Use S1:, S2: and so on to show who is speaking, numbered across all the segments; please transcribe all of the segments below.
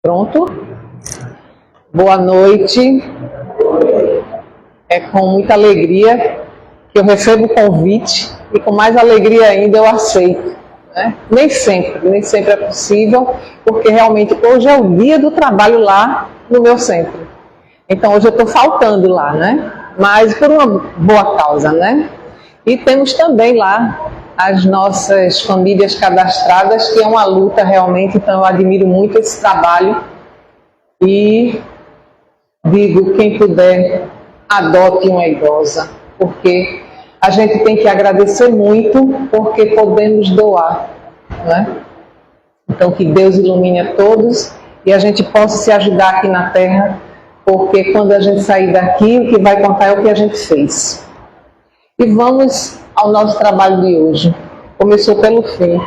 S1: Pronto? Boa noite. É com muita alegria que eu recebo o convite e com mais alegria ainda eu aceito. Né? Nem sempre é possível, porque realmente hoje é o dia do trabalho lá no meu centro. Então hoje eu estou faltando lá, né? Mas por uma boa causa, né? E temos também lá as nossas famílias cadastradas, que é uma luta realmente, então eu admiro muito esse trabalho e digo, quem puder, adote uma idosa, porque a gente tem que agradecer muito, porque podemos doar, né? Então que Deus ilumine a todos e a gente possa se ajudar aqui na Terra, porque quando a gente sair daqui, o que vai contar é o que a gente fez. E vamos ao nosso trabalho de hoje. Começou pelo fim.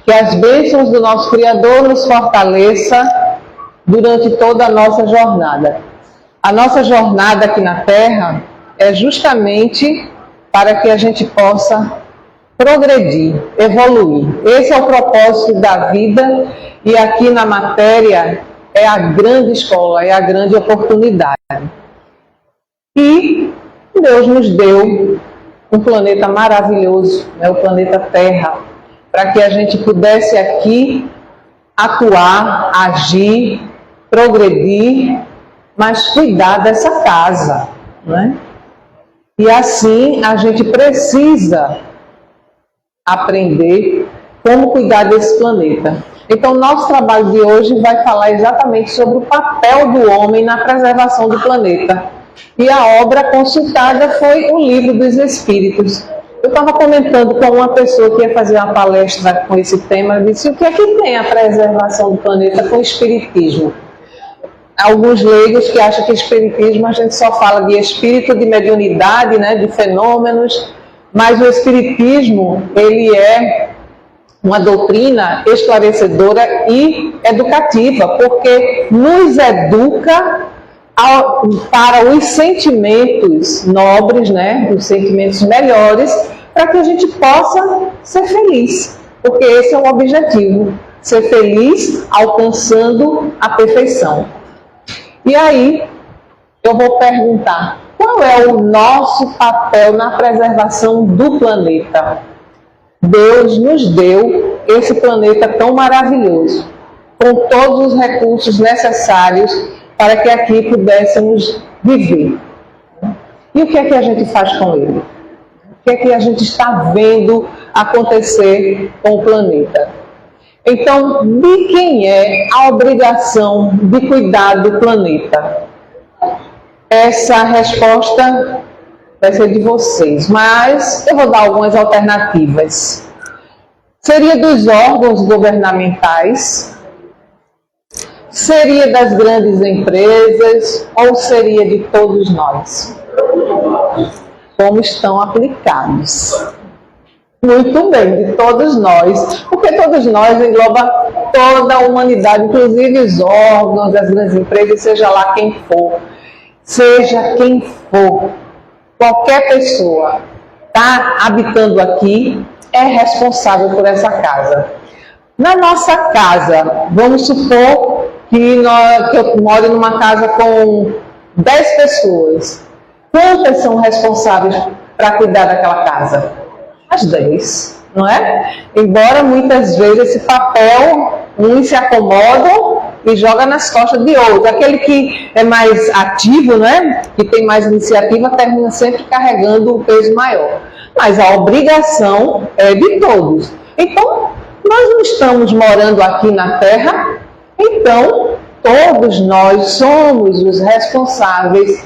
S1: Que as bênçãos do nosso Criador nos fortaleça durante toda a nossa jornada. A nossa jornada aqui na Terra é justamente para que a gente possa progredir, evoluir. Esse é o propósito da vida e aqui na matéria é a grande escola, é a grande oportunidade. E Deus nos deu um planeta maravilhoso, né, o planeta Terra, para que a gente pudesse aqui atuar, agir, progredir, mas cuidar dessa casa, né? E assim a gente precisa aprender como cuidar desse planeta. Então, nosso trabalho de hoje vai falar exatamente sobre o papel do homem na preservação do planeta. E a obra consultada foi o Livro dos Espíritos. Eu estava comentando com uma pessoa que ia fazer uma palestra com esse tema, eu disse, o que é que tem a preservação do planeta com o Espiritismo? Alguns leigos que acham que Espiritismo a gente só fala de espírito, de mediunidade, né, de fenômenos, mas o Espiritismo, ele é uma doutrina esclarecedora e educativa, porque nos educa para os sentimentos nobres, né, os sentimentos melhores, para que a gente possa ser feliz, porque esse é o objetivo, ser feliz alcançando a perfeição. E aí, eu vou perguntar, qual é o nosso papel na preservação do planeta? Deus nos deu esse planeta tão maravilhoso, com todos os recursos necessários para que aqui pudéssemos viver. E o que é que a gente faz com ele? O que é que a gente está vendo acontecer com o planeta? Então, de quem é a obrigação de cuidar do planeta? Essa resposta vai ser de vocês, mas eu vou dar algumas alternativas. Seria dos órgãos governamentais? Seria das grandes empresas ou seria de todos nós? Como estão aplicados? Muito bem, de todos nós, porque todos nós engloba toda a humanidade, inclusive os órgãos, as grandes empresas, seja lá quem for. Seja quem for, qualquer pessoa está habitando aqui é responsável por essa casa. Na nossa casa, vamos supor que eu moro numa casa com 10 pessoas. Quantas são responsáveis para cuidar daquela casa? As 10, não é? Embora muitas vezes esse papel, uns se acomodam e joga nas costas de outro. Aquele que é mais ativo, né? Que tem mais iniciativa, termina sempre carregando o peso maior. Mas a obrigação é de todos. Então, nós não estamos morando aqui na Terra, então todos nós somos os responsáveis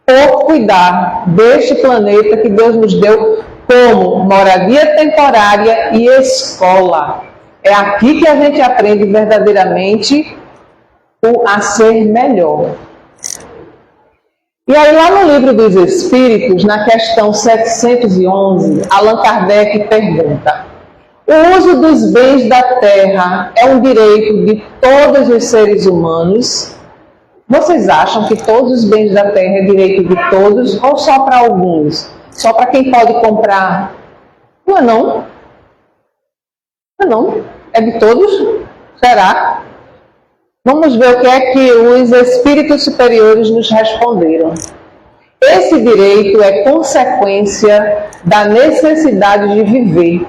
S1: por cuidar deste planeta que Deus nos deu como moradia temporária e escola. É aqui que a gente aprende verdadeiramente a ser melhor. E aí lá no Livro dos Espíritos, na questão 711, Allan Kardec pergunta: o uso dos bens da terra é um direito de todos os seres humanos? Vocês acham que todos os bens da terra é direito de todos ou só para alguns? Só para quem pode comprar? Não é não? Não é não? É de todos? Será? Vamos ver o que é que os espíritos superiores nos responderam. Esse direito é consequência da necessidade de viver.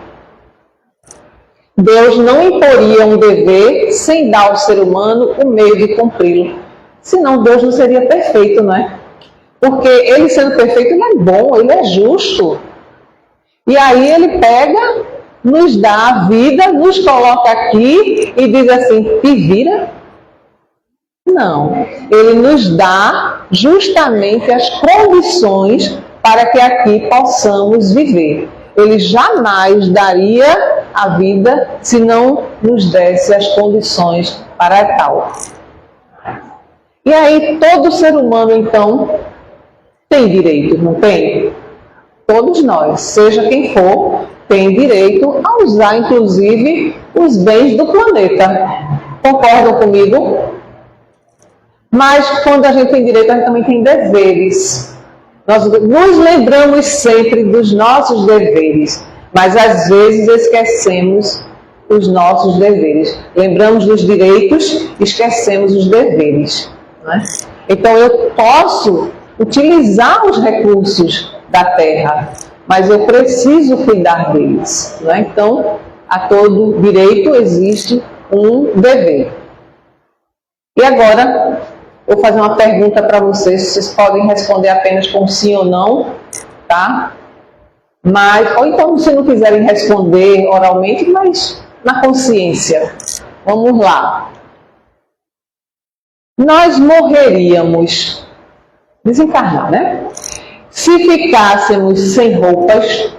S1: Deus não imporia um dever sem dar ao ser humano o meio de cumpri-lo. Senão Deus não seria perfeito, não é? Porque ele sendo perfeito, ele é bom, ele é justo. E aí ele pega, nos dá a vida, nos coloca aqui e diz assim, te vira? Não, ele nos dá justamente as condições para que aqui possamos viver. Ele jamais daria a vida se não nos desse as condições para tal. E aí todo ser humano, então, tem direito, não tem? Todos nós, seja quem for, tem direito a usar, inclusive, os bens do planeta. Concordam comigo? Mas quando a gente tem direito, a gente também tem deveres. Nós nos lembramos sempre dos nossos deveres, mas às vezes esquecemos os nossos deveres. Lembramos dos direitos, esquecemos os deveres. Não é? Então eu posso utilizar os recursos da terra, mas eu preciso cuidar deles. Não é? Então, a todo direito existe um dever. E agora, eu vou fazer uma pergunta para vocês podem responder apenas com sim ou não, tá? Mas, ou então, se não quiserem responder oralmente, mas na consciência. Vamos lá. Nós morreríamos, desencarnar, né? Se ficássemos sem roupas,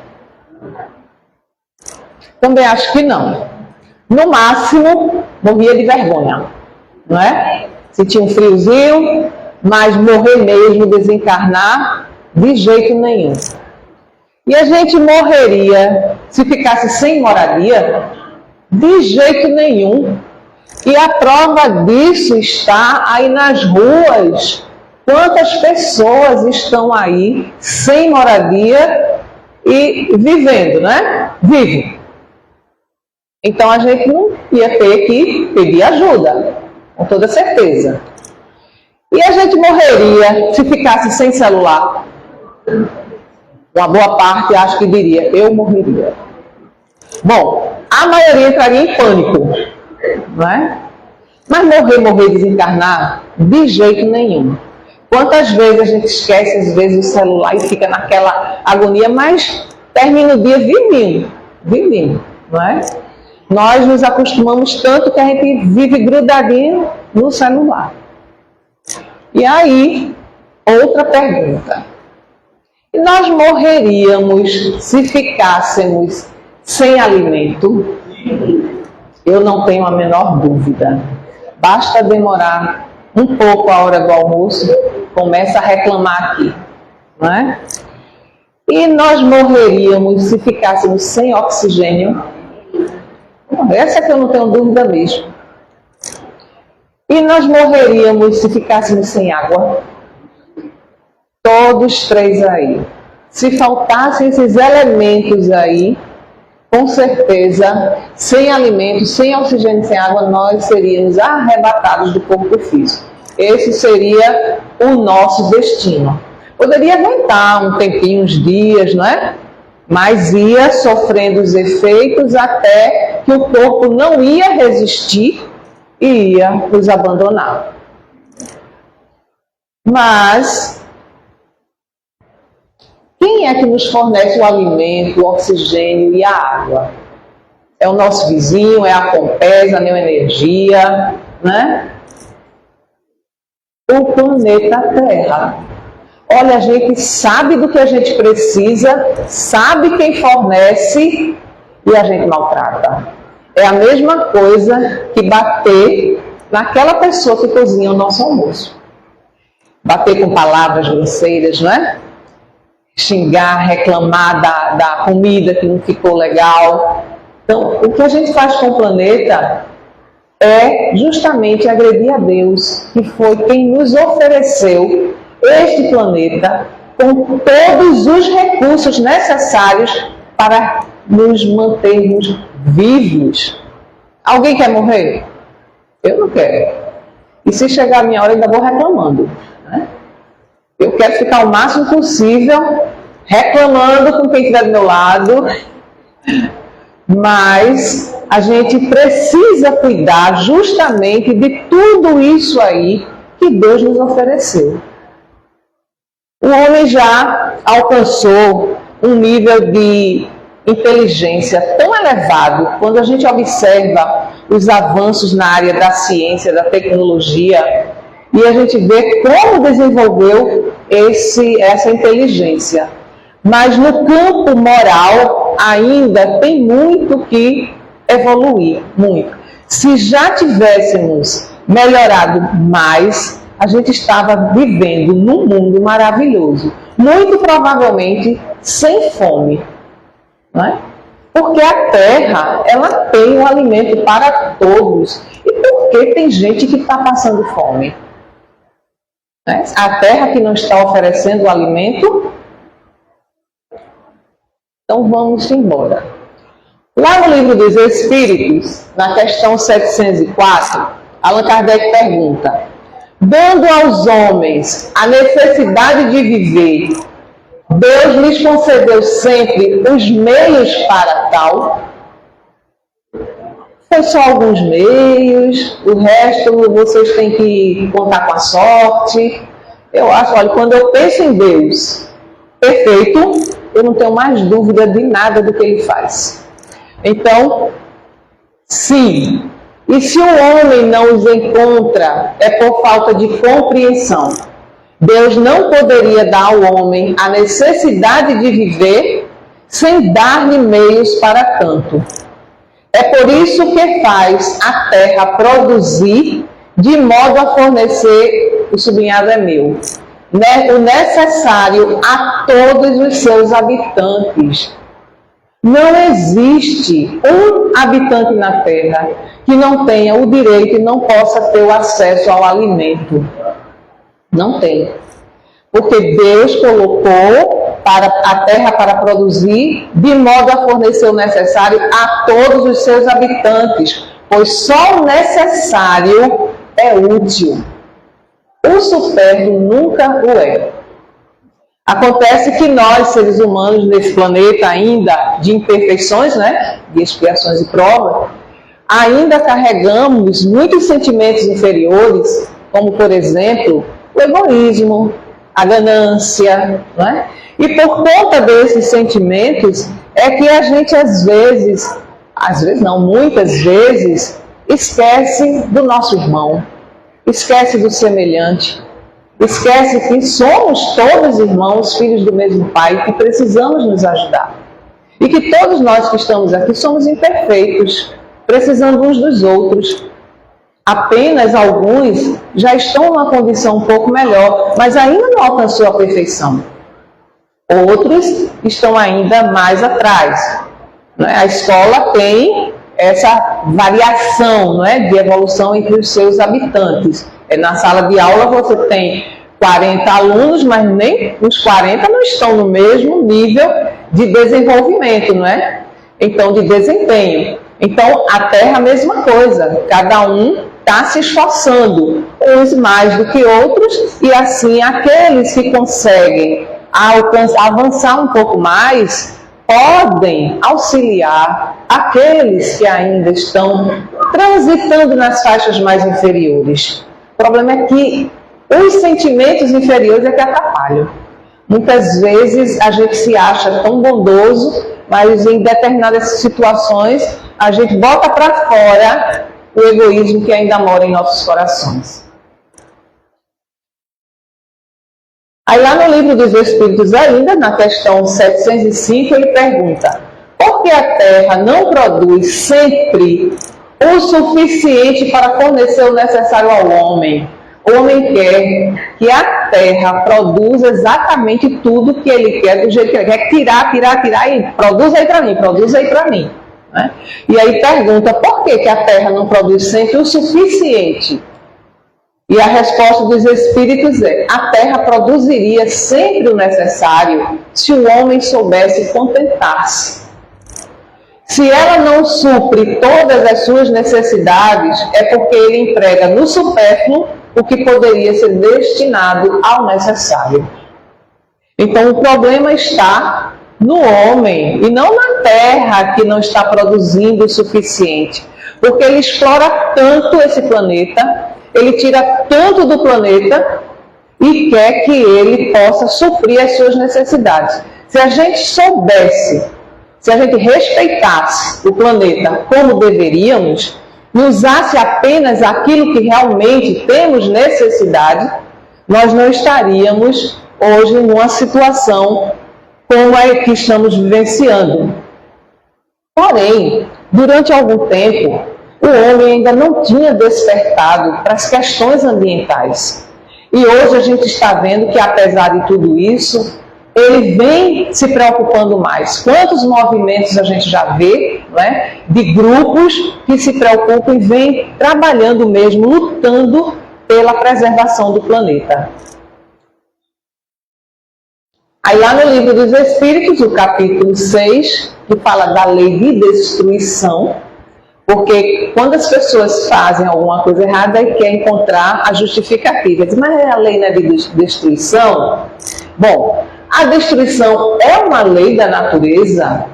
S1: também acho que não. No máximo, morria de vergonha, não é? Se tinha um friozinho, mas morrer mesmo, desencarnar, de jeito nenhum. E a gente morreria se ficasse sem moradia? De jeito nenhum. E a prova disso está aí nas ruas. Quantas pessoas estão aí sem moradia e vivendo, né? Vivem. Então a gente não ia ter que pedir ajuda, com toda certeza. E a gente morreria se ficasse sem celular? Uma boa parte acho que diria, eu morreria. Bom, a maioria entraria em pânico, não é? Mas morrer, desencarnar, de jeito nenhum. Quantas vezes a gente esquece, às vezes, o celular e fica naquela agonia, mas termina o dia vivendo, não é? Nós nos acostumamos tanto que a gente vive grudadinho no celular. E aí, outra pergunta. Nós morreríamos se ficássemos sem alimento? Eu não tenho a menor dúvida. Basta demorar um pouco a hora do almoço, começa a reclamar aqui, não é? E nós morreríamos se ficássemos sem oxigênio? Essa é que eu não tenho dúvida mesmo. E nós morreríamos se ficássemos sem água? Todos três aí. Se faltassem esses elementos aí, com certeza, sem alimento, sem oxigênio, sem água, nós seríamos arrebatados do corpo físico. Esse seria o nosso destino. Poderia aguentar um tempinho, uns dias, não é? Mas ia sofrendo os efeitos até que o corpo não ia resistir e ia nos abandonar. Mas quem é que nos fornece o alimento, o oxigênio e a água? É o nosso vizinho, é a Compesa, a Neoenergia, né? O planeta Terra. Olha, a gente sabe do que a gente precisa, sabe quem fornece e a gente maltrata. É a mesma coisa que bater naquela pessoa que cozinha o nosso almoço. Bater com palavras grosseiras, não é? Xingar, reclamar da comida que não ficou legal. Então, o que a gente faz com o planeta é justamente agredir a Deus, que foi quem nos ofereceu este planeta com todos os recursos necessários para nos mantermos vivos. Alguém quer morrer? Eu não quero. E se chegar a minha hora, ainda vou reclamando. Né? Eu quero ficar o máximo possível reclamando com quem estiver do meu lado, mas a gente precisa cuidar justamente de tudo isso aí que Deus nos ofereceu. O homem já alcançou um nível de inteligência tão elevado, quando a gente observa os avanços na área da ciência, da tecnologia, e a gente vê como desenvolveu essa inteligência. Mas no campo moral ainda tem muito que evoluir, muito. Se já tivéssemos melhorado mais, a gente estava vivendo num mundo maravilhoso, muito provavelmente sem fome. Não é? Porque a terra, ela tem um alimento para todos. E por que tem gente que está passando fome? Né? A terra que não está oferecendo o alimento. Então vamos embora. Lá no Livro dos Espíritos, na questão 704, Allan Kardec pergunta: dando aos homens a necessidade de viver, Deus lhes concedeu sempre os meios para tal? Foi só alguns meios, o resto vocês têm que contar com a sorte. Eu acho, olha, quando eu penso em Deus perfeito, eu não tenho mais dúvida de nada do que Ele faz. Então, sim. E se o homem não os encontra, é por falta de compreensão. Deus não poderia dar ao homem a necessidade de viver sem dar-lhe meios para tanto. É por isso que faz a terra produzir de modo a fornecer, o sublinhado é meu, o necessário a todos os seus habitantes. Não existe um habitante na terra que não tenha o direito e não possa ter o acesso ao alimento. Não tem. Porque Deus colocou a terra para produzir, de modo a fornecer o necessário a todos os seus habitantes, pois só o necessário é útil. O supérfluo nunca o é. Acontece que nós, seres humanos, nesse planeta ainda de imperfeições, né, de expiações e provas, ainda carregamos muitos sentimentos inferiores, como, por exemplo, o egoísmo, a ganância, né? E por conta desses sentimentos é que a gente muitas vezes, esquece do nosso irmão, esquece do semelhante, esquece que somos todos irmãos, filhos do mesmo Pai, que precisamos nos ajudar. E que todos nós que estamos aqui somos imperfeitos, precisando uns dos outros. Apenas alguns já estão numa condição um pouco melhor, mas ainda não alcançou a perfeição. Outros estão ainda mais atrás. A escola tem essa variação, não é, de evolução entre os seus habitantes. Na sala de aula você tem 40 alunos, mas nem os 40 não estão no mesmo nível de desenvolvimento, não é? Então, de desempenho. Então, a Terra, a mesma coisa. Cada um está se esforçando, uns mais do que outros, e assim aqueles que conseguem avançar um pouco mais, podem auxiliar aqueles que ainda estão transitando nas faixas mais inferiores. O problema é que os sentimentos inferiores é que atrapalham. Muitas vezes a gente se acha tão bondoso, mas em determinadas situações a gente bota para fora o egoísmo que ainda mora em nossos corações. Aí lá no Livro dos Espíritos ainda, na questão 705, ele pergunta: por que a Terra não produz sempre o suficiente para fornecer o necessário ao homem? O homem quer que a Terra produza exatamente tudo que ele quer, do jeito que ele quer, tirar e produz aí para mim. Né? E aí pergunta, por que a Terra não produz sempre o suficiente? E a resposta dos Espíritos é: a Terra produziria sempre o necessário se o homem soubesse contentar-se. Se ela não supre todas as suas necessidades, é porque ele emprega no supérfluo o que poderia ser destinado ao necessário. Então, o problema está no homem e não na terra que não está produzindo o suficiente. Porque ele explora tanto esse planeta, ele tira tanto do planeta e quer que ele possa suprir as suas necessidades. Se a gente soubesse, se a gente respeitasse o planeta como deveríamos, e usasse apenas aquilo que realmente temos necessidade, nós não estaríamos hoje numa situação como a que estamos vivenciando. Porém, durante algum tempo, o homem ainda não tinha despertado para as questões ambientais. E hoje a gente está vendo que, apesar de tudo isso, ele vem se preocupando mais. Quantos movimentos a gente já vê, né, de grupos que se preocupam e vêm trabalhando mesmo, lutando pela preservação do planeta. Aí lá no Livro dos Espíritos, o capítulo 6, que fala da lei de destruição, porque quando as pessoas fazem alguma coisa errada, aí quer encontrar a justificativa. Diz, mas a lei não é de destruição? Bom, a destruição é uma lei da natureza.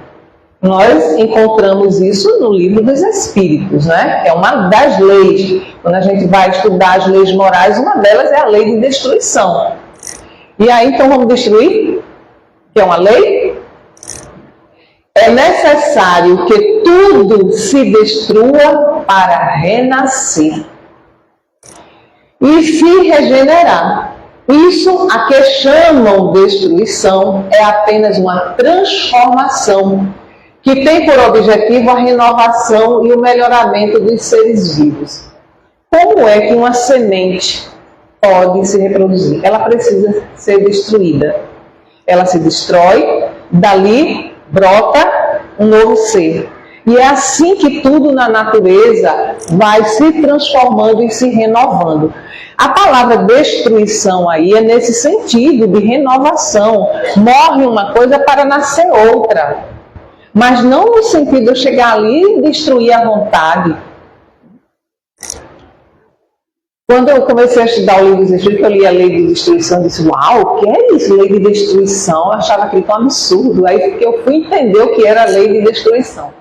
S1: Nós encontramos isso no Livro dos Espíritos, né? É uma das leis. Quando a gente vai estudar as leis morais, uma delas é a lei de destruição. E aí, então, vamos destruir? Que é uma lei? É necessário que tudo se destrua para renascer e se regenerar. Isso, a que chamam destruição, é apenas uma transformação que tem por objetivo a renovação e o melhoramento dos seres vivos. Como é que uma semente pode se reproduzir? Ela precisa ser destruída. Ela se destrói, dali brota um novo ser. E é assim que tudo na natureza vai se transformando e se renovando. A palavra destruição aí é nesse sentido de renovação. Morre uma coisa para nascer outra. Mas não no sentido de eu chegar ali e destruir à vontade. Quando eu comecei a estudar o Livro dos Espíritos, eu li a lei de destruição e disse, uau, o que é isso, lei de destruição? Eu achava aquilo um absurdo. Aí eu fui entender o que era a lei de destruição.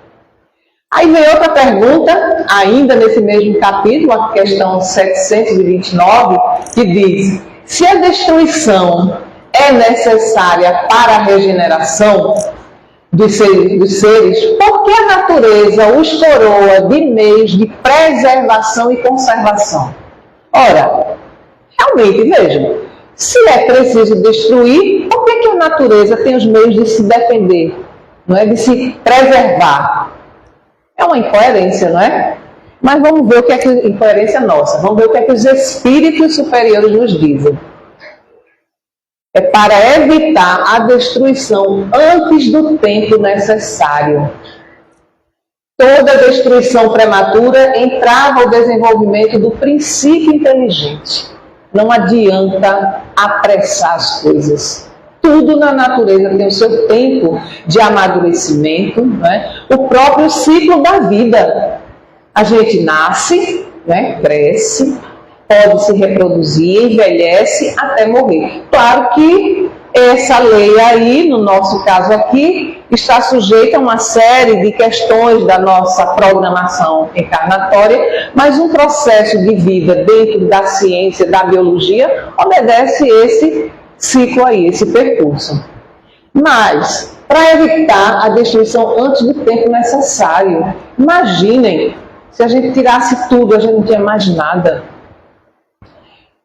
S1: Aí vem outra pergunta, ainda nesse mesmo capítulo, a questão 729, que diz, se a destruição é necessária para a regeneração dos seres, por que a natureza os coroa de meios de preservação e conservação? Ora, realmente, vejam, se é preciso destruir, por que a natureza tem os meios de se defender, não é? De se preservar? É uma incoerência, não é? Mas vamos ver o que é que incoerência nossa. Vamos ver o que é que os espíritos superiores nos dizem. É para evitar a destruição antes do tempo necessário. Toda destruição prematura entrava o desenvolvimento do princípio inteligente. Não adianta apressar as coisas. Tudo na natureza tem o seu tempo de amadurecimento, né? O próprio ciclo da vida. A gente nasce, né? Cresce, pode se reproduzir, envelhece até morrer. Claro que essa lei aí, no nosso caso aqui, está sujeita a uma série de questões da nossa programação encarnatória, mas um processo de vida dentro da ciência, da biologia, obedece esse ciclo aí, esse percurso. Mas, para evitar a destruição antes do tempo necessário, imaginem, se a gente tirasse tudo, a gente não tinha mais nada.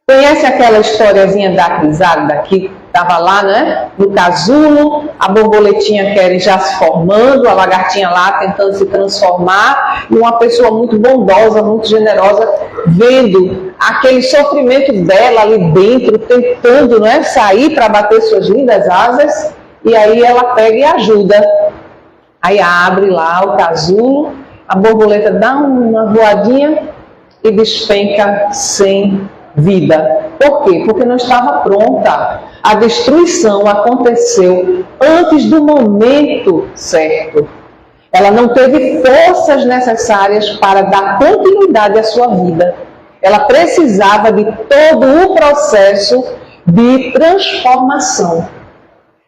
S1: Conhece aquela historiazinha da crisálida que estava lá, né? No casulo, a borboletinha querem já se formando, a lagartinha lá tentando se transformar, e uma pessoa muito bondosa, muito generosa, vendo aquele sofrimento dela ali dentro, tentando, né, sair para bater suas lindas asas, e aí ela pega e ajuda. Aí abre lá o casulo, a borboleta dá uma voadinha e despenca sem vida. Por quê? Porque não estava pronta. A destruição aconteceu antes do momento certo. Ela não teve forças necessárias para dar continuidade à sua vida. Ela precisava de todo o processo de transformação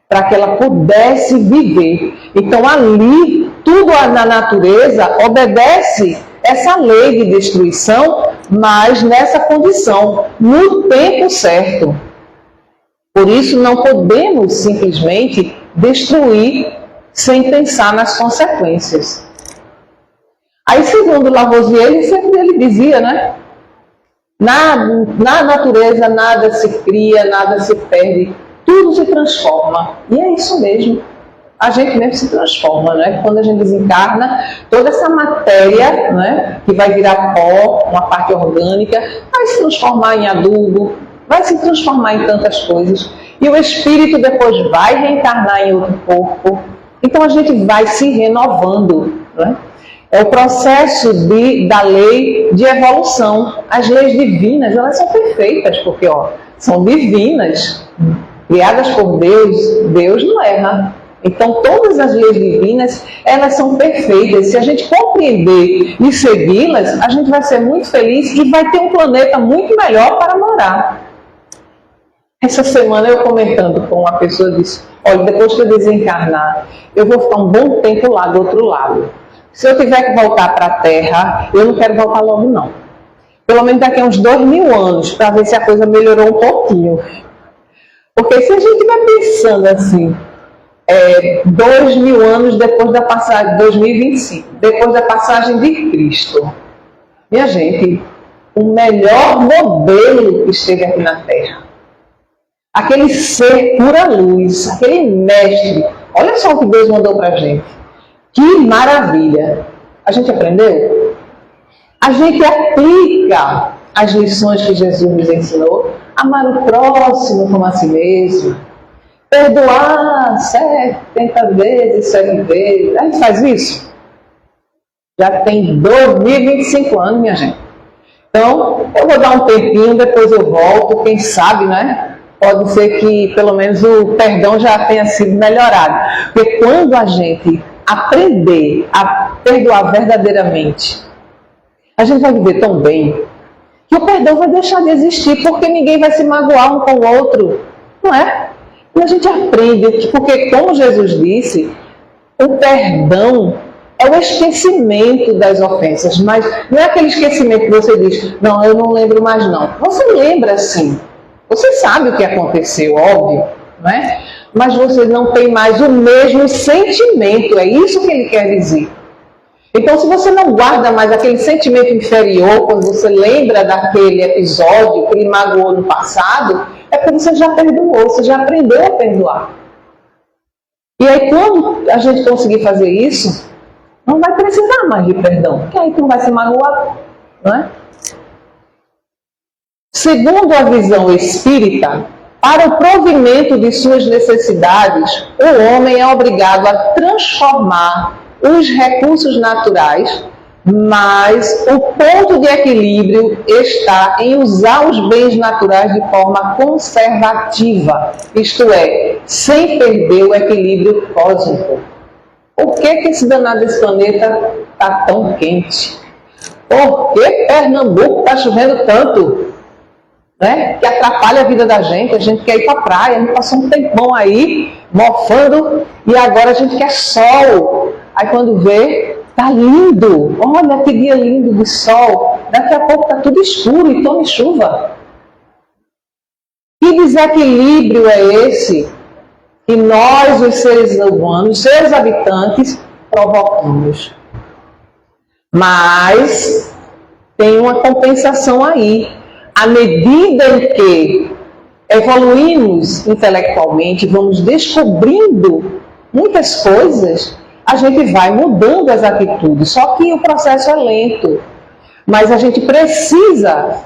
S1: para que ela pudesse viver. Então, ali, tudo na natureza obedece essa lei de destruição, mas nessa condição, no tempo certo. Por isso, não podemos simplesmente destruir sem pensar nas consequências. Aí, segundo Lavoisier, ele dizia, né? Na natureza nada se cria, nada se perde, tudo se transforma. E é isso mesmo. A gente mesmo se transforma, né? Quando a gente desencarna, toda essa matéria, né, que vai virar pó, uma parte orgânica, vai se transformar em adubo, vai se transformar em tantas coisas. E o espírito depois vai reencarnar em outro corpo. Então a gente vai se renovando, né? É o processo da lei de evolução. As leis divinas, elas são perfeitas, porque são divinas, criadas por Deus. Deus não erra. Então, todas as leis divinas, elas são perfeitas. Se a gente compreender e segui-las, a gente vai ser muito feliz e vai ter um planeta muito melhor para morar. Essa semana eu comentando com uma pessoa, disse, olha, depois que eu desencarnar, eu vou ficar um bom tempo lá do outro lado. Se eu tiver que voltar para a Terra, eu não quero voltar logo não. Pelo menos daqui a uns 2000 anos, para ver se a coisa melhorou um pouquinho. Porque se a gente vai pensando assim, 2000 anos depois da passagem, 2025, depois da passagem de Cristo, minha gente, o melhor modelo que esteve aqui na Terra. Aquele ser pura luz, aquele mestre, olha só o que Deus mandou para a gente. Que maravilha! A gente aprendeu? A gente aplica as lições que Jesus nos ensinou. Amar o próximo como a si mesmo. Perdoar 70 vezes, 7 vezes. A gente faz isso? Já tem 2025 anos, minha gente. Então, eu vou dar um tempinho, depois eu volto. Quem sabe, né? Pode ser que pelo menos o perdão já tenha sido melhorado. Porque quando a gente aprender a perdoar verdadeiramente, a gente vai viver tão bem que o perdão vai deixar de existir, porque ninguém vai se magoar um com o outro, não é? E a gente aprende, porque como Jesus disse, o perdão é o esquecimento das ofensas, mas não é aquele esquecimento que você diz, não, eu não lembro mais não. Você lembra sim, você sabe o que aconteceu, óbvio, não é? Mas você não tem mais o mesmo sentimento, é isso que ele quer dizer. Então, se você não guarda mais aquele sentimento inferior, quando você lembra daquele episódio que lhe magoou no passado, é porque você já perdoou, você já aprendeu a perdoar. E aí, quando a gente conseguir fazer isso, não vai precisar mais de perdão, porque aí tu não vai se magoar, não é? Segundo a visão espírita, para o provimento de suas necessidades, o homem é obrigado a transformar os recursos naturais, mas o ponto de equilíbrio está em usar os bens naturais de forma conservativa, isto é, sem perder o equilíbrio cósmico. Por que esse danado desse planeta está tão quente? Por que Pernambuco está chovendo tanto? Né? Que atrapalha a vida da gente quer ir para a praia, a gente passou um tempão aí, mofando, e agora a gente quer sol. Aí quando vê, tá lindo, olha que dia lindo de sol, daqui a pouco tá tudo escuro e tome chuva. Que desequilíbrio é esse que nós, os seres humanos, seres habitantes, provocamos? Mas tem uma compensação aí. À medida em que evoluímos intelectualmente, vamos descobrindo muitas coisas, a gente vai mudando as atitudes. Só que o processo é lento. Mas a gente precisa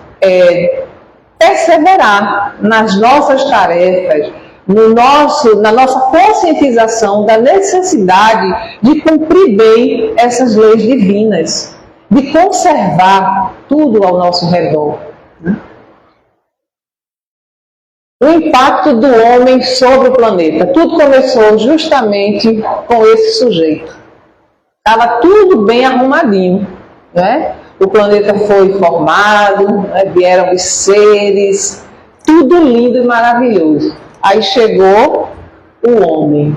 S1: perseverar nas nossas tarefas, na nossa conscientização da necessidade de cumprir bem essas leis divinas, de conservar tudo ao nosso redor. O impacto do homem sobre o planeta. Tudo começou justamente com esse sujeito. Estava tudo bem arrumadinho, né? O planeta foi formado, né? Vieram os seres, tudo lindo e maravilhoso. Aí chegou o homem.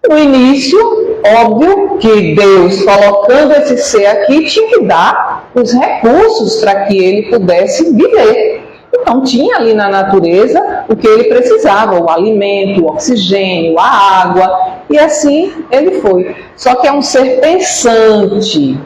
S1: No início, óbvio que Deus, colocando esse ser aqui, tinha que dar os recursos para que ele pudesse viver. Então, tinha ali na natureza o que ele precisava, o alimento, o oxigênio, a água, e assim ele foi. Só que é um ser pensante.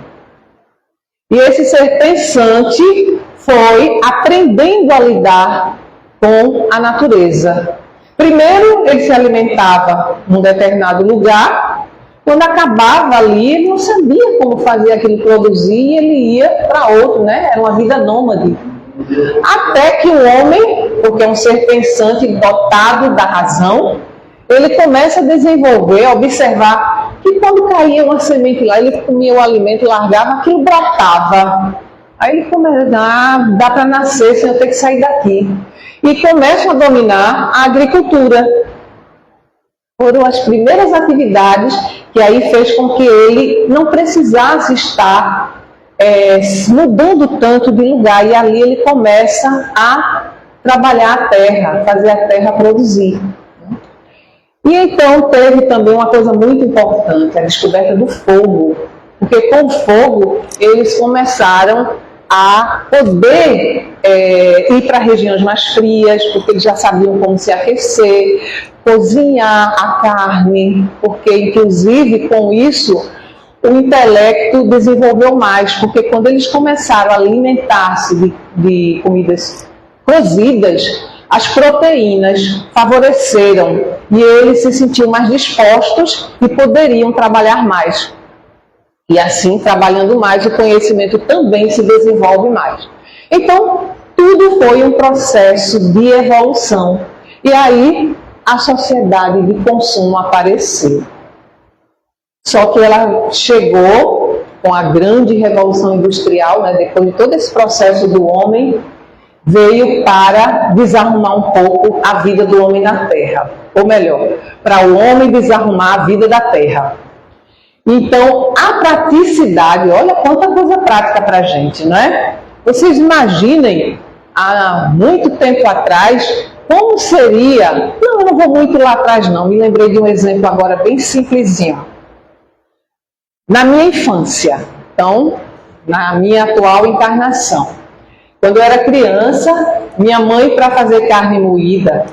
S1: E esse ser pensante foi aprendendo a lidar com a natureza. Primeiro, ele se alimentava num determinado lugar. Quando acabava ali, ele não sabia como fazer aquilo produzir e ele ia para outro, né? Era uma vida nômade. Até que o homem, porque é um ser pensante, dotado da razão, ele começa a desenvolver, a observar que quando caía uma semente lá, ele comia o alimento, largava, aquilo brotava. Aí ele começa, dá para nascer sem eu ter que sair daqui. E começa a dominar a agricultura. Foram as primeiras atividades que aí fez com que ele não precisasse estar mudando tanto de lugar. E ali ele começa a trabalhar a terra, fazer a terra produzir. E então teve também uma coisa muito importante, a descoberta do fogo. Porque com o fogo eles começaram a poder ir para regiões mais frias, porque eles já sabiam como se aquecer, cozinhar a carne, porque inclusive com isso o intelecto desenvolveu mais, porque quando eles começaram a alimentar-se de comidas cozidas, as proteínas favoreceram e eles se sentiam mais dispostos e poderiam trabalhar mais. E assim, trabalhando mais, o conhecimento também se desenvolve mais. Então, tudo foi um processo de evolução. E aí, a sociedade de consumo apareceu. Só que ela chegou com a grande revolução industrial, né, depois de todo esse processo do homem, veio para desarrumar um pouco a vida do homem na Terra. Ou melhor, para o homem desarrumar a vida da Terra. Então, a praticidade, olha quanta coisa prática para a gente, não é? Vocês imaginem, há muito tempo atrás, como seria... Não, eu não vou muito lá atrás não, me lembrei de um exemplo agora bem simplesinho. Na minha infância, então, na minha atual encarnação, quando eu era criança, minha mãe, para fazer carne moída,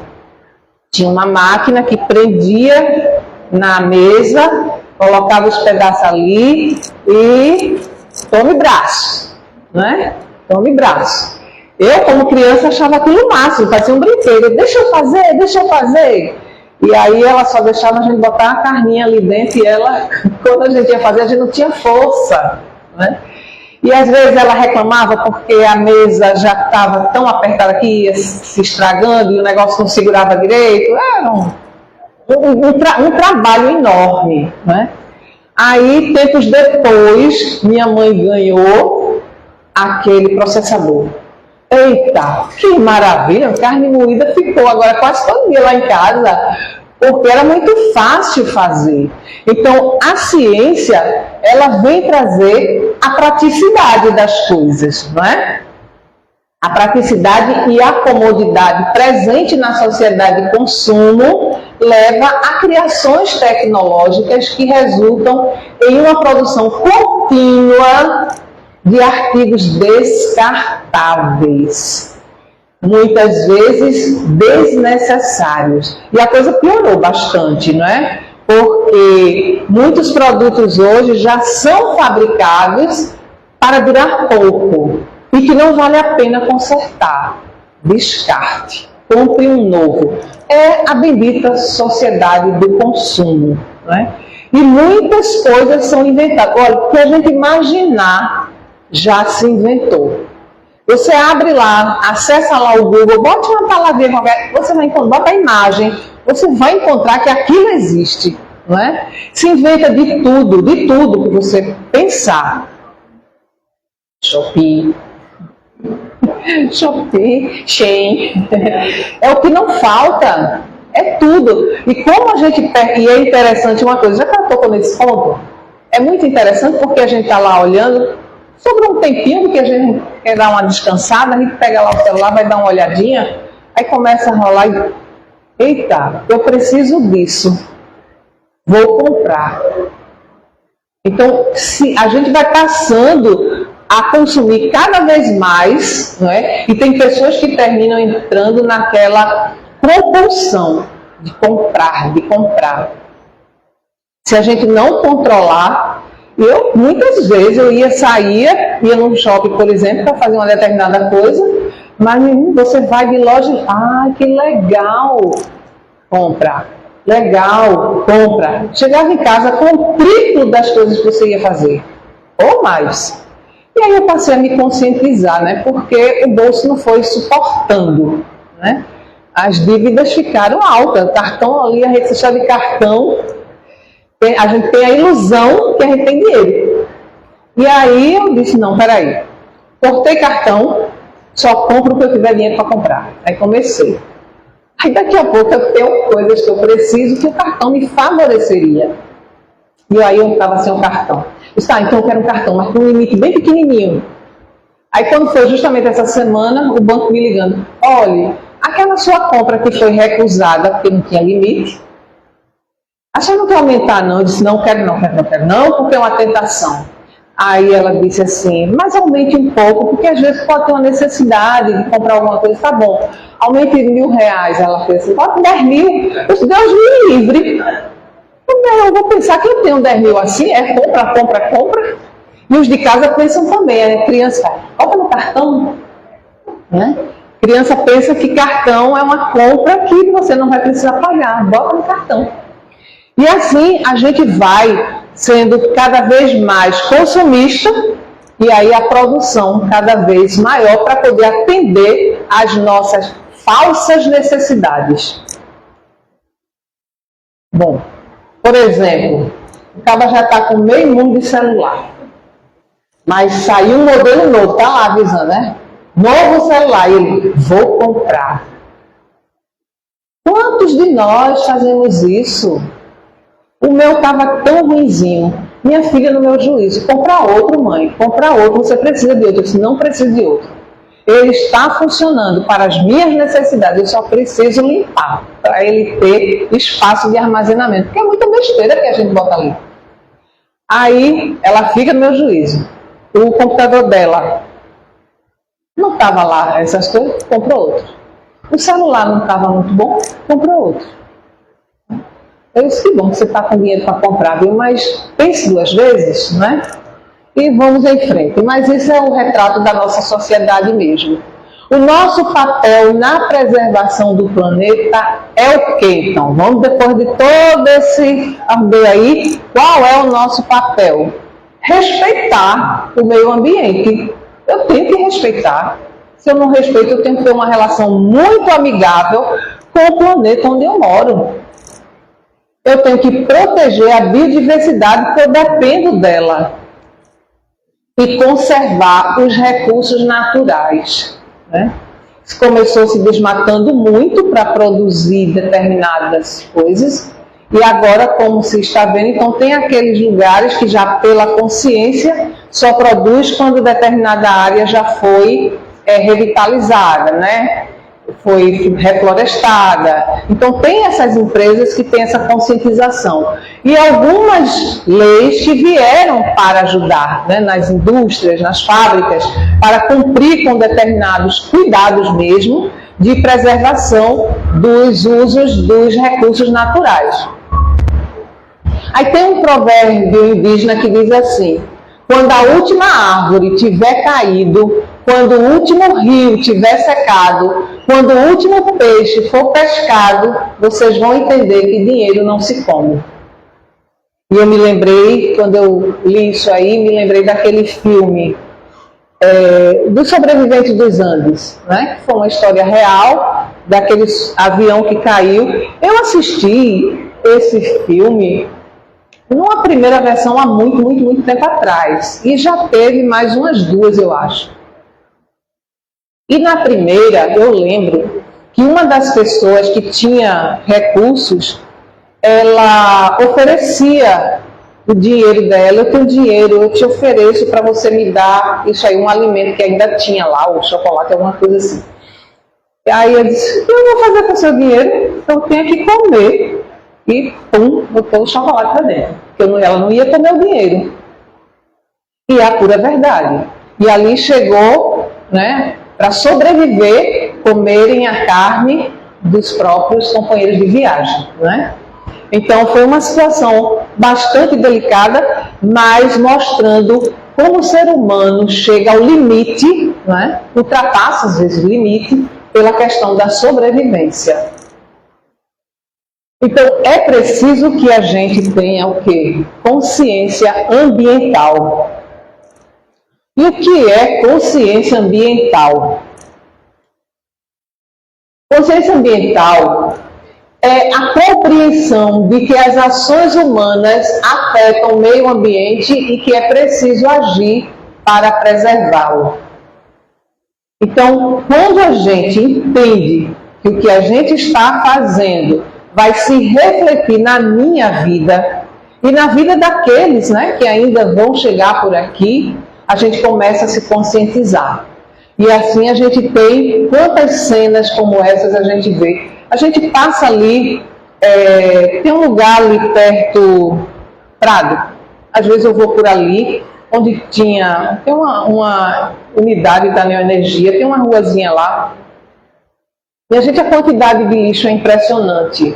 S1: tinha uma máquina que prendia na mesa, colocava os pedaços ali e tome braço, né? Tome braço. Eu, como criança, achava aquilo máximo, parecia um brinquedo. Deixa eu fazer, deixa eu fazer. E aí ela só deixava a gente botar a carninha ali dentro e ela, quando a gente ia fazer, a gente não tinha força, né? E às vezes ela reclamava porque a mesa já estava tão apertada que ia se estragando e o negócio não segurava direito. Era um trabalho enorme, né? Aí, tempos depois, minha mãe ganhou aquele processador. Eita, que maravilha! Carne moída ficou agora quase todo dia lá em casa, porque era muito fácil fazer. Então, a ciência, ela vem trazer a praticidade das coisas, não é? A praticidade e a comodidade presente na sociedade de consumo leva a criações tecnológicas que resultam em uma produção contínua de artigos descartáveis, muitas vezes desnecessários. E a coisa piorou bastante, não é? Porque muitos produtos hoje já são fabricados para durar pouco e que não vale a pena consertar. Descarte, compre um novo. É a bendita sociedade do consumo, não é? E muitas coisas são inventadas. Olha, o que a gente imaginar já se inventou. Você abre lá, acessa lá o Google, bote uma palavrinha qualquer, você vai encontrar, bota a imagem, você vai encontrar que aquilo existe, não é? Se inventa de tudo que você pensar. Shopee, Shein, é o que não falta, é tudo. E como a gente, e é interessante uma coisa, já que eu estou nesse ponto, é muito interessante porque a gente está lá olhando, sobre um tempinho que a gente quer dar uma descansada, a gente pega lá o celular, vai dar uma olhadinha, aí começa a rolar e, eita, eu preciso disso, vou comprar. Então, se a gente vai passando a consumir cada vez mais, não é? E tem pessoas que terminam entrando naquela compulsão de comprar, de comprar. Se a gente não controlar, muitas vezes ia num shopping, por exemplo, para fazer uma determinada coisa, mas você vai de loja, que legal, compra, legal, compra. Chegava em casa com o triplo das coisas que você ia fazer, ou mais. E aí eu passei a me conscientizar, né? Porque o bolso não foi suportando, né? As dívidas ficaram altas, o cartão ali, a rede social de cartão, a gente tem a ilusão que a gente tem dinheiro. E aí eu disse, não, peraí, cortei cartão, só compro o que eu tiver dinheiro para comprar. Aí comecei. Aí daqui a pouco eu tenho coisas que eu preciso que o cartão me favoreceria. E aí eu estava sem o cartão. Eu disse, então eu quero um cartão, mas com um limite bem pequenininho. Aí quando foi justamente essa semana, o banco me ligando, olha, aquela sua compra que foi recusada porque não tinha limite, a senhora não quer aumentar não? Eu disse, não quero não, porque é uma tentação. Aí ela disse assim, mas aumente um pouco, porque às vezes pode ter uma necessidade de comprar alguma coisa, tá bom, aumente R$1.000. Ela fez assim, pode 10 mil, eu disse, Deus me livre. Eu vou pensar que eu tenho 10 mil assim, compra. E os de casa pensam também, a criança, bota no cartão, né? Criança pensa que cartão é uma compra que você não vai precisar pagar, bota no cartão. E assim a gente vai sendo cada vez mais consumista e aí a produção cada vez maior para poder atender às nossas falsas necessidades. Bom, por exemplo, o cara já está com meio mundo de celular, mas saiu um modelo novo, está lá avisando, né? Novo celular, ele, vou comprar. Quantos de nós fazemos isso? O meu estava tão ruinzinho. Minha filha, no meu juízo, compra outro, mãe, compra outro, você precisa de outro. Eu disse, não preciso de outro. Ele está funcionando para as minhas necessidades, eu só preciso limpar, para ele ter espaço de armazenamento, porque é muita besteira que a gente bota ali. Aí, ela fica no meu juízo. O computador dela não estava lá, essas coisas, comprou outro. O celular não estava muito bom, comprou outro. Eu disse, que bom que você está com dinheiro para comprar, viu? Mas pense 2 vezes, né? E vamos em frente. Mas isso é um retrato da nossa sociedade mesmo. O nosso papel na preservação do planeta é o quê, então? Vamos, depois de todo esse ardeio aí, qual é o nosso papel? Respeitar o meio ambiente. Eu tenho que respeitar. Se eu não respeito, eu tenho que ter uma relação muito amigável com o planeta onde eu moro. Eu tenho que proteger a biodiversidade, porque eu dependo dela. E conservar os recursos naturais. Né? Começou se desmatando muito para produzir determinadas coisas. E agora, como se está vendo, então tem aqueles lugares que já pela consciência só produz quando determinada área já foi revitalizada, né? Foi reflorestada. Então tem essas empresas que têm essa conscientização. E algumas leis que vieram para ajudar, né, nas indústrias, nas fábricas, para cumprir com determinados cuidados mesmo de preservação dos usos dos recursos naturais. Aí tem um provérbio indígena que diz assim, quando a última árvore tiver caído, quando o último rio tiver secado, quando o último peixe for pescado, vocês vão entender que dinheiro não se come. E eu me lembrei, quando eu li isso aí, me lembrei daquele filme dos sobreviventes dos Andes, né? Que foi uma história real, daquele avião que caiu. Eu assisti esse filme numa primeira versão há muito tempo atrás. E já teve mais umas 2, eu acho. E na primeira, eu lembro que uma das pessoas que tinha recursos, ela oferecia o dinheiro dela, eu tenho dinheiro, eu te ofereço para você me dar isso aí, um alimento que ainda tinha lá, o chocolate, alguma coisa assim. E aí eu disse, o que eu vou fazer com o seu dinheiro? Eu tenho que comer. E pum, botou o chocolate para dentro. Porque ela não ia comer o dinheiro. E é a pura verdade. E ali chegou, né, para sobreviver, comerem a carne dos próprios companheiros de viagem, né? Então foi uma situação bastante delicada, mas mostrando como o ser humano chega ao limite, né? Ultrapassa às vezes o limite pela questão da sobrevivência. Então é preciso que a gente tenha o quê? Consciência ambiental. E o que é consciência ambiental? Consciência ambiental é a compreensão de que as ações humanas afetam o meio ambiente e que é preciso agir para preservá-lo. Então, quando a gente entende que o que a gente está fazendo vai se refletir na minha vida e na vida daqueles, né, que ainda vão chegar por aqui, a gente começa a se conscientizar. E assim a gente tem quantas cenas como essas a gente vê. A gente passa ali, tem um lugar ali perto, Prado. Às vezes eu vou por ali, onde tem uma unidade da Neoenergia, tem uma ruazinha lá. E a quantidade de lixo é impressionante,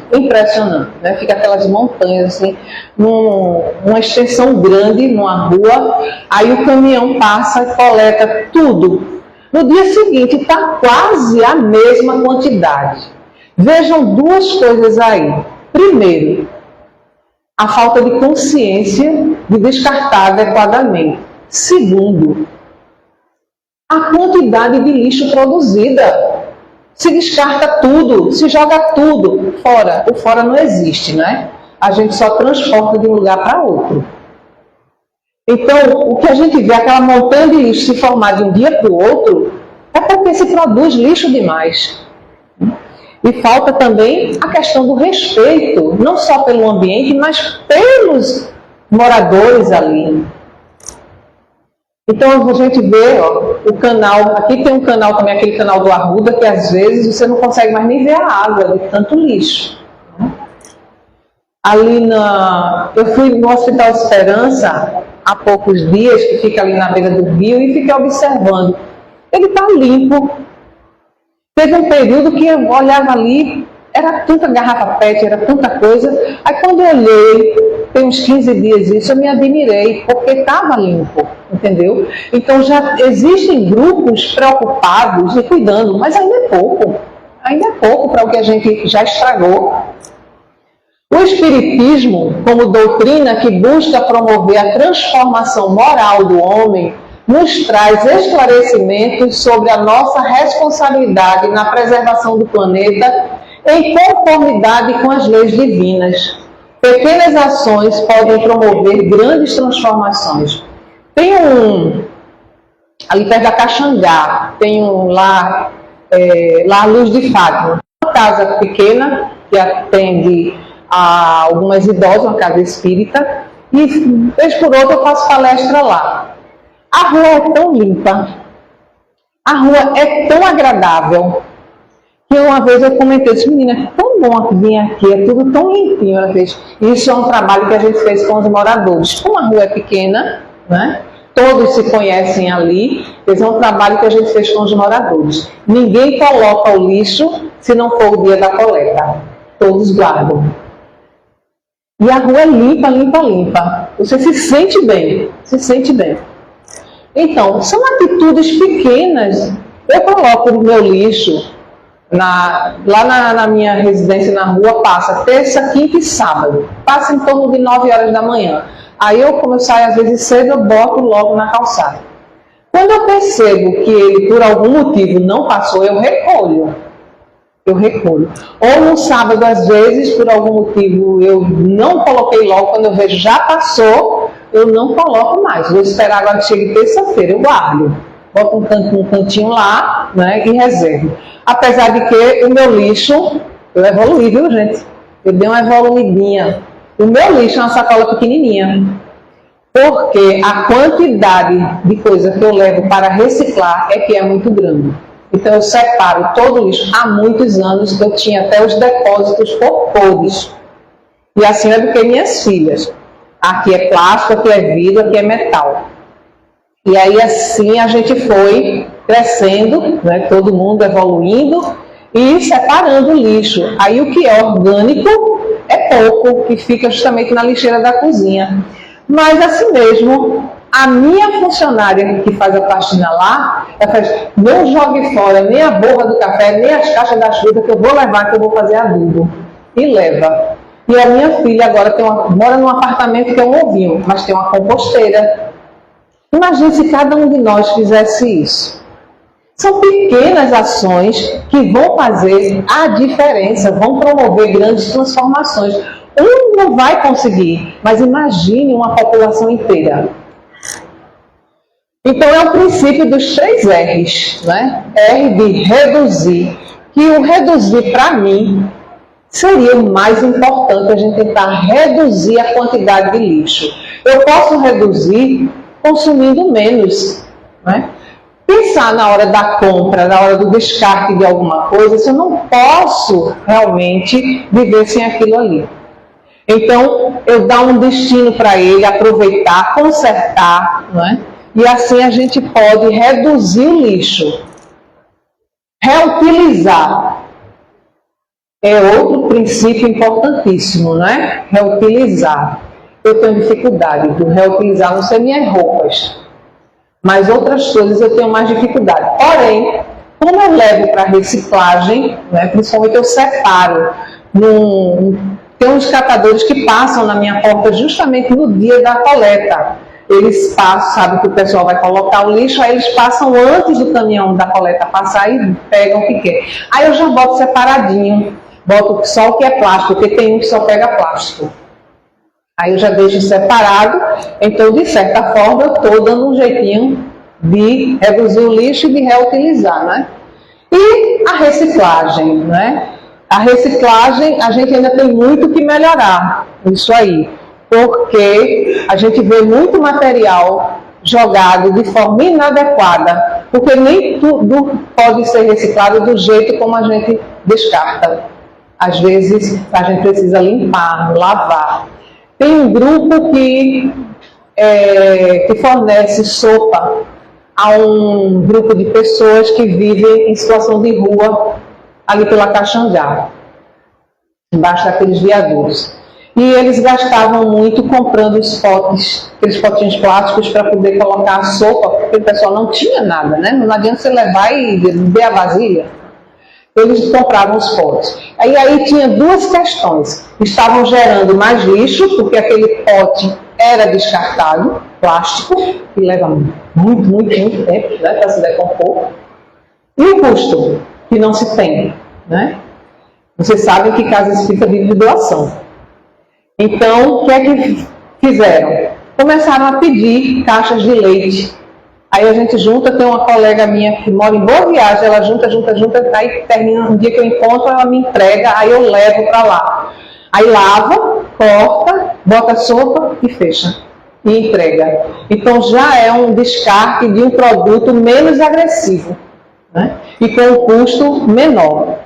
S1: né? Fica aquelas montanhas assim, numa extensão grande, numa rua, aí o caminhão passa e coleta tudo. No dia seguinte está quase a mesma quantidade. Vejam duas coisas aí. Primeiro, a falta de consciência de descartar adequadamente. Segundo, a quantidade de lixo produzida. Se descarta tudo, se joga tudo fora. O fora não existe, né? A gente só transporta de um lugar para outro. Então, o que a gente vê, aquela montanha de lixo se formar de um dia para o outro, é porque se produz lixo demais. E falta também a questão do respeito, não só pelo ambiente, mas pelos moradores ali. Então a gente vê, ó, o canal, aqui tem um canal também, aquele canal do Arruda, que às vezes você não consegue mais nem ver a água de tanto lixo. Ali eu fui no Hospital Esperança há poucos dias, que fica ali na beira do rio, e fiquei observando. Ele está limpo. Teve um período que eu olhava ali, era tanta garrafa PET, era tanta coisa. Aí quando eu olhei, tem uns 15 dias isso, eu me admirei, porque estava limpo, entendeu? Então já existem grupos preocupados e cuidando, mas ainda é pouco. Ainda é pouco para o que a gente já estragou. O Espiritismo, como doutrina que busca promover a transformação moral do homem, nos traz esclarecimentos sobre a nossa responsabilidade na preservação do planeta em conformidade com as leis divinas. Pequenas ações podem promover grandes transformações. Tem ali perto da Caxangá, tem lá a Luz de Fátima, uma casa pequena que atende a algumas idosas, uma casa espírita, e vez por outra eu faço palestra lá. A rua é tão limpa, a rua é tão agradável, que uma vez eu comentei, disse, menina, é tão bom vir aqui, é tudo tão limpinho. Ela fez. Isso é um trabalho que a gente fez com os moradores. Como a rua é pequena, né? Todos se conhecem ali, esse é um trabalho que a gente fez com os moradores. Ninguém coloca o lixo se não for o dia da coleta. Todos guardam. E a rua é limpa, limpa, limpa. Você se sente bem, se sente bem. Então, são atitudes pequenas. Eu coloco o meu lixo lá na minha residência na rua, passa terça, quinta e sábado. Passa em torno de 9 horas da manhã. Aí como eu saio às vezes cedo, eu boto logo na calçada. Quando eu percebo que ele por algum motivo não passou, eu recolho. Ou no sábado, às vezes, por algum motivo, eu não coloquei logo, quando eu vejo já passou, eu não coloco mais. Vou esperar agora que chegue terça-feira, eu guardo. Boto um cantinho lá, né, e reservo. Apesar de que o meu lixo, eu evoluí, viu, gente? Eu dei uma evoluidinha. O meu lixo é uma sacola pequenininha, porque a quantidade de coisa que eu levo para reciclar é que é muito grande. Então eu separo todo o lixo. Há muitos anos eu tinha até os depósitos por cores. E assim eu eduquei minhas filhas. Aqui é plástico, aqui é vidro, aqui é metal. E aí assim a gente foi crescendo, né, todo mundo evoluindo e separando o lixo. Aí o que é orgânico é pouco, que fica justamente na lixeira da cozinha. Mas assim mesmo, a minha funcionária que faz a faxina lá, ela faz, não jogue fora nem a borra do café, nem as caixas das frutas que eu vou levar, que eu vou fazer adubo. E leva. E a minha filha agora mora num apartamento que é um ovinho, mas tem uma composteira. Imagine se cada um de nós fizesse isso. São pequenas ações que vão fazer a diferença, vão promover grandes transformações. Um não vai conseguir, mas imagine uma população inteira. Então é o princípio dos 3 R's, né? R de reduzir, que o reduzir para mim seria o mais importante, a gente tentar reduzir a quantidade de lixo. Eu posso reduzir consumindo menos, né? Pensar na hora da compra, na hora do descarte de alguma coisa, se eu não posso realmente viver sem aquilo ali. Então, eu dar um destino para ele, aproveitar, consertar, né? E assim a gente pode reduzir o lixo. Reutilizar é outro princípio importantíssimo, né? Reutilizar. Eu tenho dificuldade de reutilizar, não sei minhas roupas, mas outras coisas eu tenho mais dificuldade. Porém, como eu levo para reciclagem, né? Principalmente eu separo tem uns catadores que passam na minha porta justamente no dia da coleta. Eles passam, sabe que o pessoal vai colocar o lixo, aí eles passam antes do caminhão da coleta passar e pegam o que quer. Aí eu já boto separadinho, boto só o que é plástico, porque tem um que só pega plástico. Aí eu já deixo separado, então de certa forma eu estou dando um jeitinho de reduzir o lixo e de reutilizar, né? E a reciclagem, né? A reciclagem, a gente ainda tem muito que melhorar, isso aí, porque a gente vê muito material jogado de forma inadequada, porque nem tudo pode ser reciclado do jeito como a gente descarta. Às vezes a gente precisa limpar, lavar. Tem um grupo que fornece sopa a um grupo de pessoas que vivem em situação de rua, ali pela Caxangá, embaixo daqueles viadutos. E eles gastavam muito comprando os potes, aqueles potinhos plásticos para poder colocar a sopa, porque o pessoal não tinha nada, né? Não adianta você levar e beber a vasilha. Eles compravam os potes. Aí tinha 2 questões. Estavam gerando mais lixo, porque aquele pote era descartado, plástico, que leva muito tempo, né, para se decompor. E o custo, que não se tem, né? Vocês sabem que Casa Espírita vive de doação. Então, o que é que fizeram? Começaram a pedir caixas de leite. Aí a gente junta, tem uma colega minha que mora em Boa Viagem, ela junta, aí termina um dia que eu encontro, ela me entrega, aí eu levo para lá. Aí lava, corta, bota a sopa e fecha. E entrega. Então já é um descarte de um produto menos agressivo, né? E com um custo menor.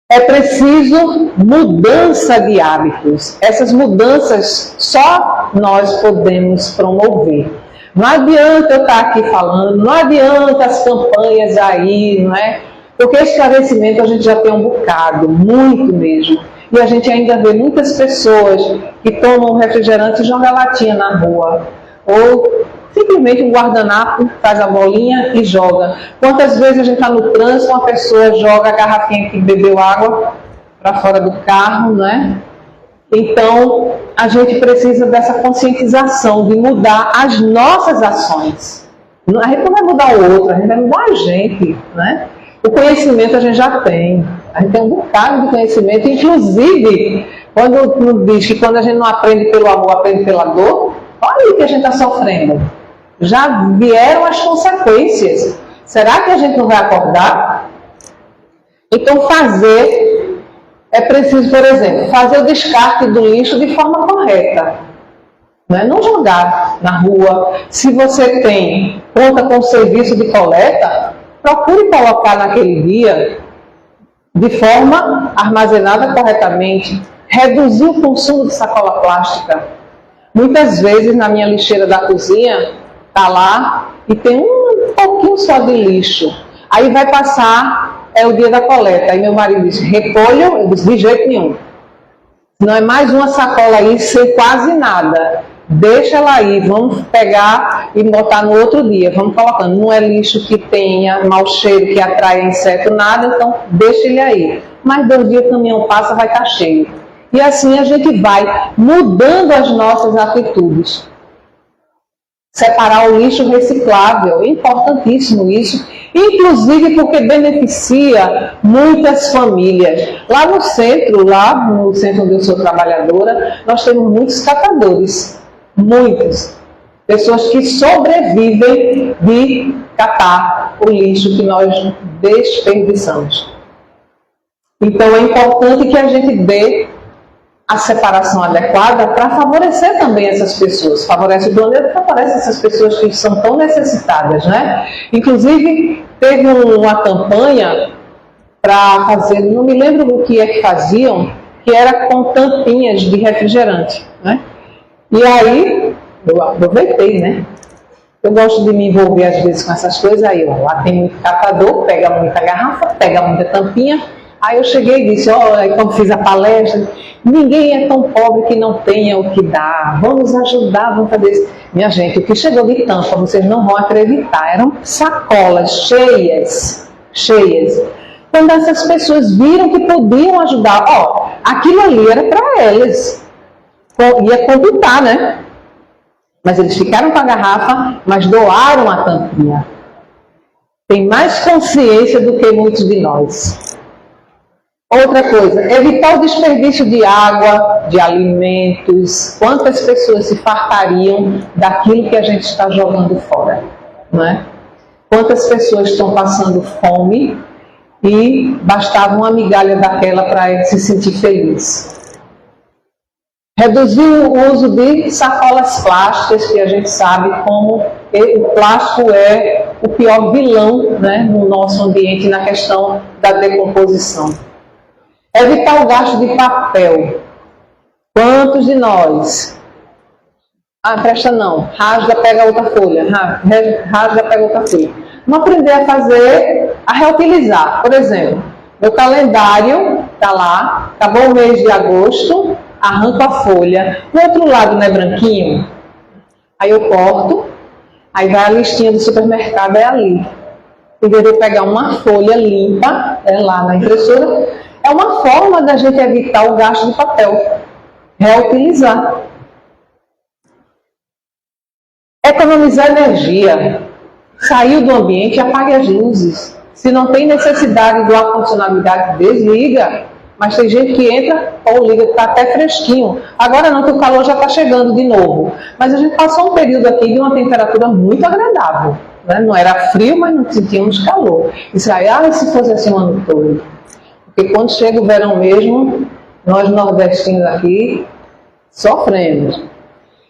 S1: É preciso mudança de hábitos. Essas mudanças só nós podemos promover. Não adianta eu estar aqui falando, não adianta as campanhas aí, não é? Porque esclarecimento a gente já tem um bocado, muito mesmo. E a gente ainda vê muitas pessoas que tomam refrigerante e jogam a latinha na rua. Ou simplesmente um guardanapo, faz a bolinha e joga. Quantas vezes a gente está no trânsito, uma pessoa joga a garrafinha que bebeu água para fora do carro, né? Então, a gente precisa dessa conscientização, de mudar as nossas ações. A gente não vai mudar o outro, a gente vai mudar a gente, né? O conhecimento a gente já tem. A gente tem um bocado de conhecimento, inclusive, quando diz que quando a gente não aprende pelo amor, aprende pela dor, olha o que a gente está sofrendo. Já vieram as consequências. Será que a gente não vai acordar? Então, fazer É preciso, por exemplo, fazer o descarte do lixo de forma correta. Não jogar na rua. Se você conta com o serviço de coleta, procure colocar naquele dia de forma armazenada corretamente. Reduzir o consumo de sacola plástica. Muitas vezes na minha lixeira da cozinha, está lá e tem um pouquinho só de lixo. Aí vai passar, é o dia da coleta. Aí meu marido diz, recolham, eu disse, de jeito nenhum. Não é mais uma sacola aí sem quase nada. Deixa ela aí, vamos pegar e botar no outro dia. Vamos colocando. Não é lixo que tenha mau cheiro, que atrai inseto, nada, então deixa ele aí. Mas 2 dias o caminhão passa, vai estar cheio. E assim a gente vai mudando as nossas atitudes. Separar o lixo reciclável, é importantíssimo isso. Inclusive porque beneficia muitas famílias. Lá no centro onde eu sou trabalhadora, nós temos muitos catadores. Muitas pessoas que sobrevivem de catar o lixo que nós desperdiçamos. Então é importante que a gente dê a separação adequada para favorecer também essas pessoas. Favorece o planeta, favorece essas pessoas que são tão necessitadas, né? Inclusive, teve uma campanha para fazer, não me lembro o que é que faziam, que era com tampinhas de refrigerante, né? E aí, eu aproveitei, né? Eu gosto de me envolver às vezes com essas coisas, aí lá tem muito catador, pega muita garrafa, pega muita tampinha. Aí eu cheguei e disse, olha, quando fiz a palestra, ninguém é tão pobre que não tenha o que dar, vamos ajudar, vamos fazer isso. Minha gente, o que chegou de tampa, vocês não vão acreditar, eram sacolas cheias. Quando essas pessoas viram que podiam ajudar, aquilo ali era para eles. Ia computar, né? Mas eles ficaram com a garrafa, mas doaram a tampinha. Tem mais consciência do que muitos de nós. Outra coisa, evitar o desperdício de água, de alimentos. Quantas pessoas se fartariam daquilo que a gente está jogando fora, não é? Quantas pessoas estão passando fome e bastava uma migalha daquela para se sentir feliz. Reduzir o uso de sacolas plásticas, que a gente sabe como o plástico é o pior vilão, né, no nosso ambiente na questão da decomposição. Evitar o gasto de papel. Quantos de nós? Presta não. Rasga, pega outra folha. Rasga, pega outra folha. Vamos aprender a reutilizar. Por exemplo, meu calendário está lá, acabou o mês de agosto, arranco a folha. O outro lado não é branquinho? Aí eu corto, aí vai a listinha do supermercado, é ali. Em vez de eu pegar uma folha limpa, lá na impressora, é uma forma da gente evitar o gasto de papel. Reutilizar. Economizar energia. Saiu do ambiente, apague as luzes. Se não tem necessidade do ar-condicionado, desliga. Mas tem gente que entra ou liga, está até fresquinho. Agora não, que o calor já está chegando de novo. Mas a gente passou um período aqui de uma temperatura muito agradável. Né? Não era frio, mas não sentíamos calor. Isso aí, se fosse assim o ano todo. Porque quando chega o verão mesmo, nós nordestinos aqui sofremos.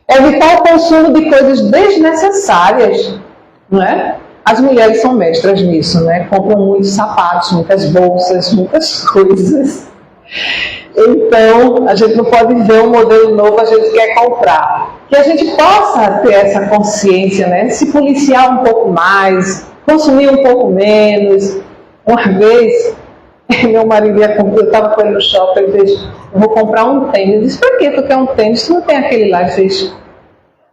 S1: Evitar o consumo de coisas desnecessárias, não é? As mulheres são mestras nisso, né? Compram muitos sapatos, muitas bolsas, muitas coisas. Então, a gente não pode ver um modelo novo, a gente quer comprar. Que a gente possa ter essa consciência, né? Se policiar um pouco mais, consumir um pouco menos. Uma vez, meu marido eu estava com ele no shopping, ele fez, eu vou comprar um tênis. Eu disse, para que tu quer um tênis? Tu não tem aquele lá? Ele fez,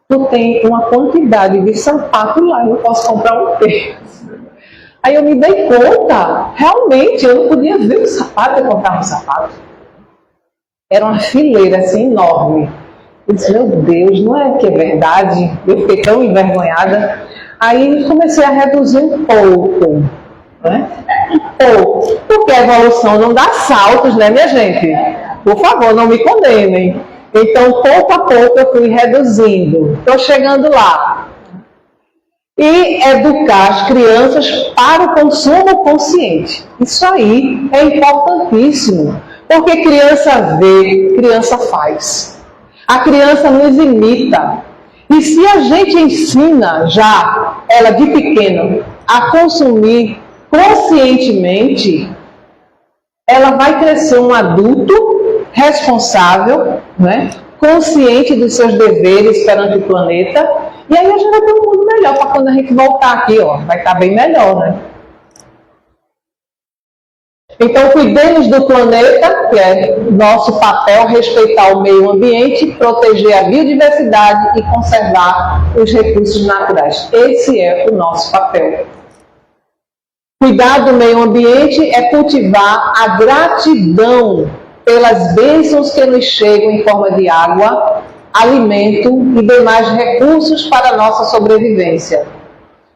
S1: tu tem uma quantidade de sapato lá, eu não posso comprar um tênis. Aí eu me dei conta, realmente, eu não podia ver o sapato, eu comprava um sapato. Era uma fileira assim enorme. Eu disse, meu Deus, não é que é verdade? Eu fiquei tão envergonhada. Aí comecei a reduzir um pouco. Né? Pouco. Porque a evolução não dá saltos, né, minha gente? Por favor, não me condenem. Então, pouco a pouco eu fui reduzindo. Estou chegando lá. E educar as crianças para o consumo consciente. Isso aí é importantíssimo. Porque criança vê, criança faz. A criança nos imita. E se a gente ensina já ela de pequeno a consumir conscientemente, ela vai crescer um adulto responsável, né? Consciente dos seus deveres perante o planeta. E aí a gente vai ter um mundo melhor para quando a gente voltar aqui, ó, vai estar bem melhor, né? Então, cuidemos do planeta, que é nosso papel, respeitar o meio ambiente, proteger a biodiversidade e conservar os recursos naturais. Esse é o nosso papel. Cuidar do meio ambiente é cultivar a gratidão pelas bênçãos que nos chegam em forma de água, alimento e demais recursos para a nossa sobrevivência.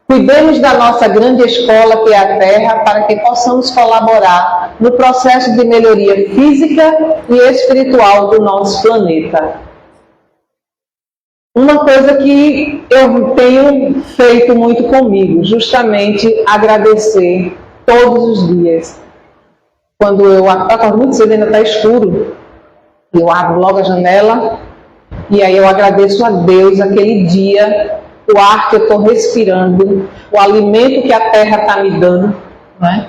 S1: Cuidemos da nossa grande escola, que é a Terra, para que possamos colaborar no processo de melhoria física e espiritual do nosso planeta. Uma coisa que eu tenho feito muito comigo, justamente agradecer todos os dias. Quando eu acordo muito cedo, ainda está escuro, eu abro logo a janela e aí eu agradeço a Deus aquele dia, o ar que eu estou respirando, o alimento que a terra está me dando, né?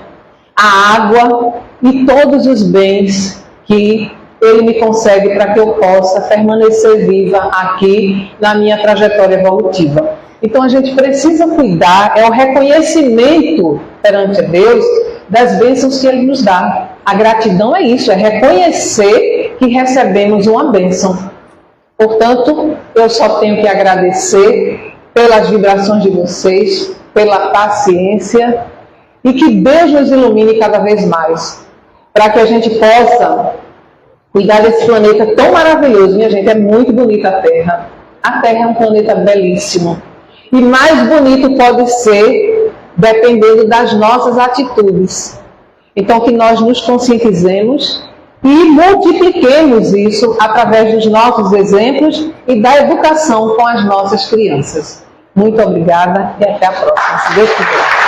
S1: A água e todos os bens que Ele me concede para que eu possa permanecer viva aqui na minha trajetória evolutiva. Então a gente precisa cuidar, é o reconhecimento perante Deus das bênçãos que Ele nos dá. A gratidão é isso, é reconhecer que recebemos uma bênção. Portanto, eu só tenho que agradecer pelas vibrações de vocês, pela paciência, e que Deus nos ilumine cada vez mais, para que a gente possa cuidar desse planeta tão maravilhoso. Minha gente, é muito bonita a Terra. A Terra é um planeta belíssimo. E mais bonito pode ser dependendo das nossas atitudes. Então, que nós nos conscientizemos e multipliquemos isso através dos nossos exemplos e da educação com as nossas crianças. Muito obrigada e até a próxima, se Deus quiser.